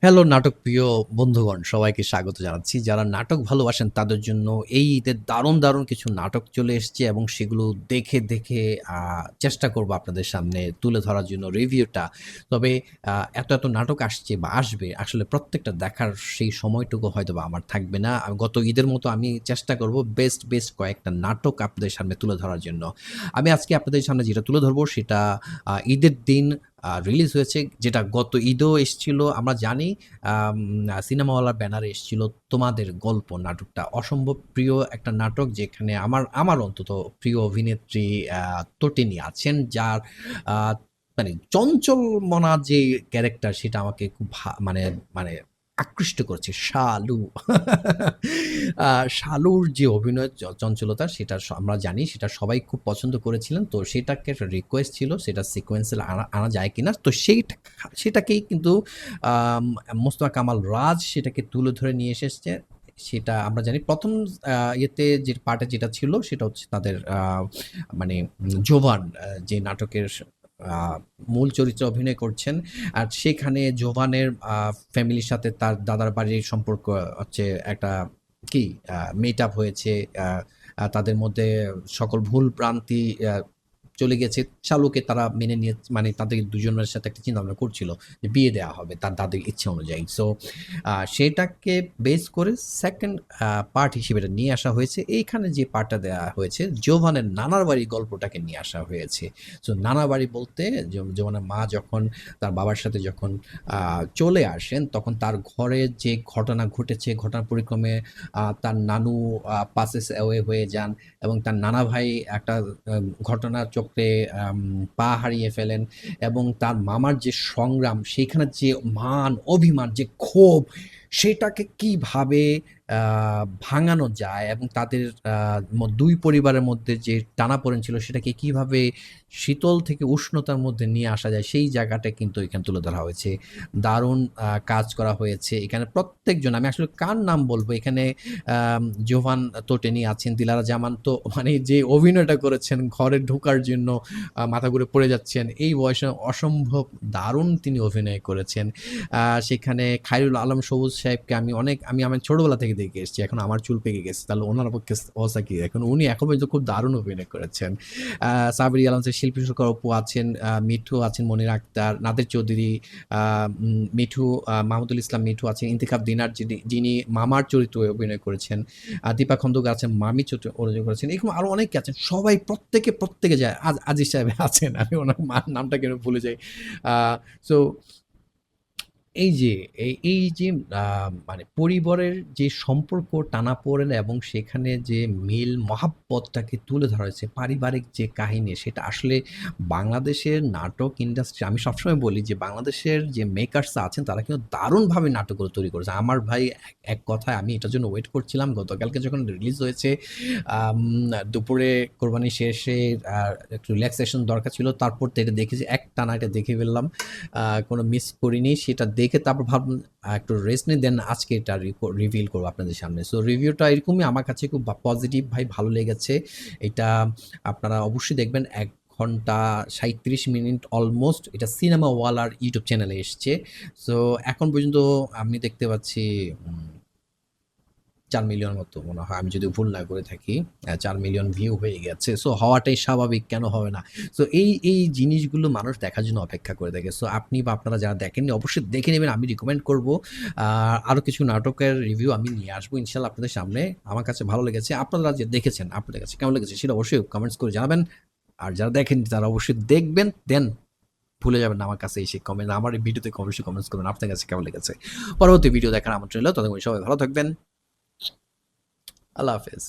Hello নাটক প্রিয় বন্ধুগণ, সবাইকে স্বাগত জানাচ্ছি। যারা নাটক ভালোবাসেন তাদের জন্য এই ঈদে দারুণ কিছু নাটক চলে এসছে এবং সেগুলো দেখে চেষ্টা করব আপনাদের সামনে তুলে ধরার জন্য রিভিউটা। তবে এত নাটক আসছে বা আসবে, আসলে প্রত্যেকটা দেখার সেই সময়টুকু হয়তোবা আমার থাকবে না। গত ঈদের মতো আমি চেষ্টা করব বেস্ট কয়েকটা নাটক আপনাদের সামনে তুলে ধরার জন্য। আমি আজকে আপনাদের সামনে যেটা তুলে ধরব সেটা ঈদের দিন রিলিজ হয়েছে, যেটা গত ঈদেও এসছিল। আমরা জানি সিনেমাওয়ালার ব্যানারে এসেছিল 'তোমাদের গল্প' নাটকটা। অসম্ভব প্রিয় একটা নাটক, যেখানে আমার অন্তত প্রিয় অভিনেত্রী তটিনী আছেন, যার আ মানে চঞ্চল মনা যে ক্যারেক্টার সেটা আমাকে খুব মানে মানে আকৃষ্ট করেছে। শালু। আ শালুর যে অভিনয় চঞ্চলতা সেটা আমরা জানি, সেটা সবাই খুব পছন্দ করেছিলেন। তো সেটাকে একটা রিকোয়েস্ট ছিল সেটা সিকোয়েন্সে আনা আনা যায় কিনা? তো সেটাকেই কিন্তু আম মোস্তফা কামাল রাজ সেটাকে তুলে ধরে নিয়ে এসেছে। সেটা আমরা জানি ১ম ইয়েতে যে পার্টে যেটা ছিল সেটা হচ্ছে তাদের মানে জোভান যে নাটকের আ মূল চরিত্রে অভিনয় করছেন। আর সেখানে জোভানের ফ্যামিলির সাথে তার দাদার বাড়ির সম্পর্ক হচ্ছে একটা কি মেট আপ হয়েছে। আ আ তাদের মধ্যে সকল ভুল ভ্রান্তি চলে গেছে। শালুকে তারা মেনে নিয়ে, মানে তাদের দুজনের সাথে একটা চিন্তাভাবনা করছিল যে বিয়ে দেয়া হবে তার দাদির ইচ্ছা অনুযায়ী। সো সেটাকে বেস করে 2nd পার্ট হিসেবে এটা নিয়ে আসা হয়েছে। এইখানে যে পার্টটা দেয়া হয়েছে, জোভানের নানার বাড়ির গল্পটাকে নিয়ে আসা হয়েছে। সো নানার বাড়ি বলতে জোভানের মা যখন তার বাবার সাথে যখন চলে আসেন, তখন তার ঘরে যে ঘটনা ঘটেছে, ঘটনার পরিক্রমে তার নানু পাসেস অ্যাওয়ে হয়ে যান এবং তার নানা ভাই একটা ঘটনার চক্রে পা হারিয়ে ফেলেন এবং তার মামার যে সংগ্রাম, সেইখানে যে মান, অভিমান, যে ক্ষোভ, সেটাকে কিভাবে ভাঙানো যায় এবং তাদের ২ পরিবারের মধ্যে যে টানাপোড়েন ছিল সেটাকে কিভাবে শীতল থেকে উষ্ণতার মধ্যে নিয়ে আসা যায়, সেই জায়গাটা কিন্তু এখানে তুলে ধরা হয়েছে। দারুণ কাজ করা হয়েছে। এখানে প্রত্যেকজন, আমি আসলে কার নাম বলবো, এখানে জোভান তোটেনি আছেন, দিলারা জামান তো মানে যে অভিনয়টা করেছেন, ঘরে ঢোকার জন্য মাথা ঘুরে পড়ে যাচ্ছেন। এই বয়সে অসম্ভব দারুণ তিনি অভিনয় করেছেন। সেখানে খায়রুল আলম সবুজ সাহেবকে আমি আমার ছোটবেলা থেকে দেখে এসেছি। এখন আমার চুল পেকে গেছে। তাহলে ওনার পক্ষে অবস্থা কি? এখন উনি এখন পর্যন্ত খুব দারুণ অভিনয় করেছেন। সাবরি আলম, শিল্পী সরকার অপু আছেন, মিঠু আছেন, মনির আক্তার, নাদের চৌধুরী, আ মিঠু, মাহমুদুল ইসলাম মিঠু আছেন, ইন্তেখাব দিনার যিনি মামার চরিত্রে অভিনয় করেছেন, দীপা খন্দকার আছেন, মামি চরিত্রে অভিনয় করেছেন। এরকম আরো অনেকে আছেন। সবাই প্রত্যেকে যায়। আজিজ সাহেব আছেন। আমি ওনার নামটা কেন ভুলে যাই। আ সো এই যে মানে পরিবারের যে সম্পর্ক টানাপোড়েন এবং সেখানে যে মিল মহাব্বতটাকে তুলে ধরা হয়েছে, পারিবারিক যে কাহিনী, সেটা আসলে বাংলাদেশের নাটক ইন্ডাস্ট্রি, আমি সবসময় বলি যে বাংলাদেশের যে মেকার্স আছেন তারা কিন্তু দারুণভাবে নাটকগুলো তৈরি করেছে। আমার ভাই এক কথায়, আমি এটার জন্য ওয়েট করছিলাম গতকালকে যখন রিলিজ হয়েছে। আম দুপুরে কোরবানি শেষে একটু রিল্যাক্সেশন দরকার ছিল। তারপর তো এটা দেখেছি, একটানা এটা দেখে ফেললাম। কোনো মিস করিনি। সেটা দেখে তারপর ভাবলাম একটু রেস্ট নিই, দেন আজকে এটা রিভিল করব আপনাদের সামনে। সো রিভিউটা এরকমই, আমার কাছে খুব পজিটিভ ভাই, ভালো লেগেছে। এটা আপনারা অবশ্যই দেখবেন। ১ ঘন্টা ৩৭ মিনিট অলমোস্ট। এটা সিনেমা ওয়ালার ইউটিউব চ্যানেলে এসছে। সো এখন পর্যন্ত আমি দেখতে পাচ্ছি ৪ মিলিয়ন মতো মনে হয়, আমি যদি ভুল না করে থাকি। ৪ মিলিয়ন ভিউ হয়ে গেছে। সো হওয়াটাই স্বাভাবিক, কেন হবে না? সো এই জিনিসগুলো মানুষ দেখার জন্য অপেক্ষা করে থাকে। সো আপনি বা আপনারা যারা দেখেননি অবশ্যই দেখে নেবেন। আমি রিকমেন্ড করব। আরো কিছু নাটকের রিভিউ আমি নিয়ে আসবো ইনশাআল্লাহ আপনাদের সামনে। আমার কাছে ভালো লেগেছে। আপনারা যে দেখেছেন, আপনাদের কাছে কেমন লেগেছে সেটা অবশ্যই কমেন্টস করে জানাবেন। আর যারা দেখেননি তারা অবশ্যই দেখবেন। দেন ভুলে যাবেন না আমার কাছে এসে আমার এই ভিডিওতে অবশ্যই কমেন্টস করবেন আপনার কাছে কেমন লেগেছে। পরবর্তী ভিডিও দেখার আমন্ত্রণ রইল। ততক্ষণ সবাই ভালো থাকবেন। আল্লাহ হাফেজ।